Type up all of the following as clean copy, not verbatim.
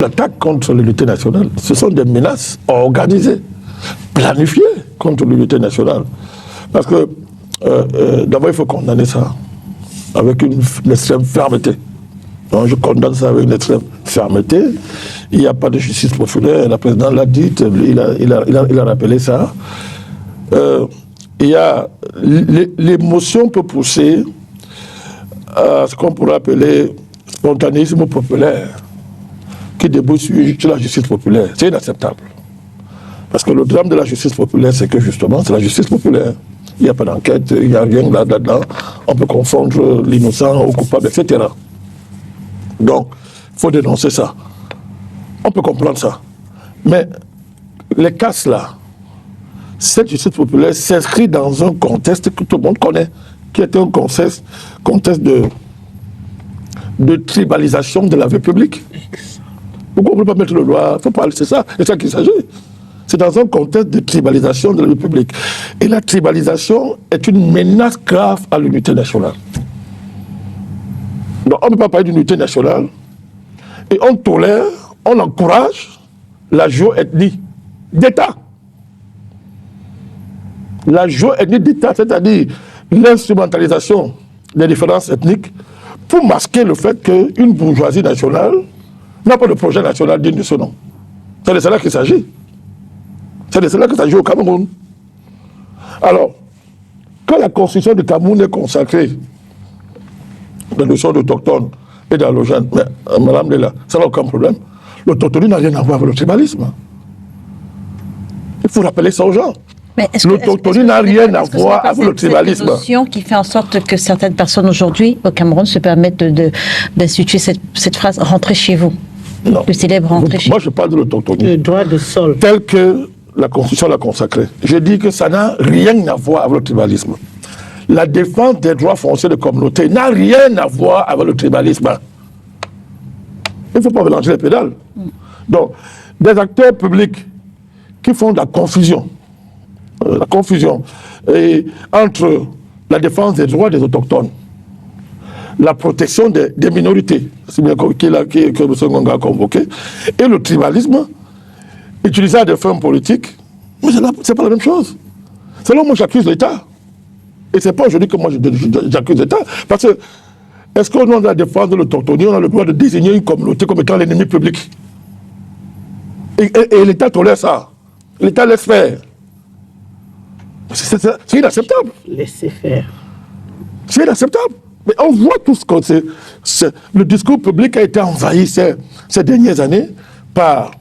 L'attaque contre l'unité nationale, ce sont des menaces organisées, planifiées contre l'unité nationale. Parce que, d'abord, il faut condamner ça avec une extrême fermeté. Donc, je condamne ça avec une extrême fermeté. Il n'y a pas de justice populaire, la présidente l'a dit, il a rappelé ça. L'émotion peut pousser à ce qu'on pourrait appeler spontanéisme populaire, qui débouche sur la justice populaire. C'est inacceptable. Parce que le drame de la justice populaire, c'est que justement, c'est la justice populaire. Il n'y a pas d'enquête, il n'y a rien là-dedans. On peut confondre l'innocent au coupable, etc. Donc, il faut dénoncer ça. On peut comprendre ça. Mais les casses là, cette justice populaire s'inscrit dans un contexte que tout le monde connaît, qui est un contexte de tribalisation de la vie publique. Pourquoi on ne peut pas mettre le doigt? Il faut parler, c'est ça qu'il s'agit. C'est dans un contexte de tribalisation de la vie publique. Et la tribalisation est une menace grave à l'unité nationale. Donc on ne peut pas parler d'unité nationale et on tolère, on encourage la géoethnie d'État. La géoethnie d'État, c'est-à-dire l'instrumentalisation des différences ethniques pour masquer le fait qu'une bourgeoisie nationale n'a pas de projet national digne de ce nom. C'est de cela qu'il s'agit. C'est de cela qu'il s'agit au Cameroun. Alors, quand la constitution du Cameroun est consacrée dans le notion d'autochtone et d'allogène, mais madame Léla, ça n'a aucun problème. L'autochtonie n'a rien à voir avec le tribalisme. Il faut rappeler ça aux gens. L'autochtonie n'a rien à voir avec le tribalisme. C'est une notion qui fait en sorte que certaines personnes aujourd'hui au Cameroun se permettent d'instituer cette phrase « rentrer chez vous ». Non. Le célèbre rentrer chez vous. Moi, je parle de l'autochtonie. Le droit de sol. Tel que la Constitution l'a consacré. Je dis que ça n'a rien à voir avec le tribalisme. La défense des droits fonciers de communauté n'a rien à voir avec le tribalisme. Il ne faut pas mélanger les pédales. Donc, des acteurs publics qui font de la confusion entre la défense des droits des autochtones, la protection des minorités, c'est bien que M. Ngonga a convoqué, et le tribalisme utilisé à des fins politiques, mais c'est pas la même chose. C'est là où moi j'accuse l'État. Et c'est pas aujourd'hui que moi j'accuse l'État. Parce que, est-ce qu'au nom de la défense de l'autochtonie, on a le droit de désigner une communauté comme étant l'ennemi public? Et l'État tolère ça. L'État laisse faire. C'est inacceptable. Laissez faire. C'est inacceptable. Mais on voit tout ce que c'est. Le discours public a été envahi ces dernières années par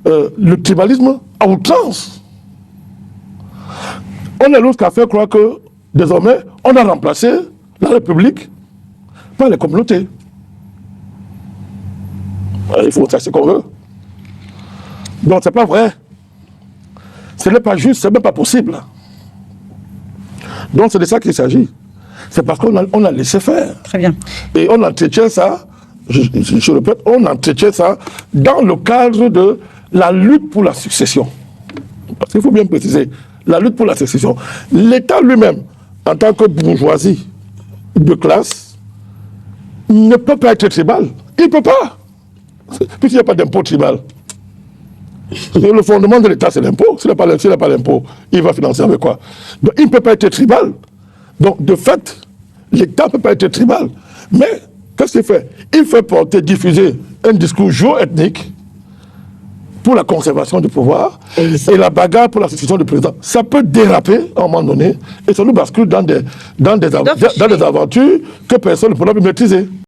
le tribalisme à outrance. On est l'autre qu'à faire croire que désormais, on a remplacé la République par les communautés. Il faut faire ce qu'on veut. Donc c'est pas vrai. Ce n'est pas juste, c'est même pas possible. Donc c'est de ça qu'il s'agit. C'est parce qu'on a laissé faire. Très bien. Et on entretient ça, je répète, on entretient ça dans le cadre de la lutte pour la succession. Parce qu'il faut bien préciser, la lutte pour la succession. L'État lui-même, en tant que bourgeoisie de classe, ne peut pas être tribal. Il ne peut pas. Puisqu'il n'y a pas d'impôt tribal. Le fondement de l'État, c'est l'impôt. S'il n'a pas l'impôt, il va financer avec quoi? Donc, il ne peut pas être tribal. Donc, de fait, l'État ne peut pas être tribal. Mais, qu'est-ce qu'il fait? Il fait porter, diffuser un discours géoethnique pour la conservation du pouvoir et la bagarre pour la succession du président. Ça peut déraper à un moment donné et ça nous bascule dans des aventures que personne ne pourra plus maîtriser.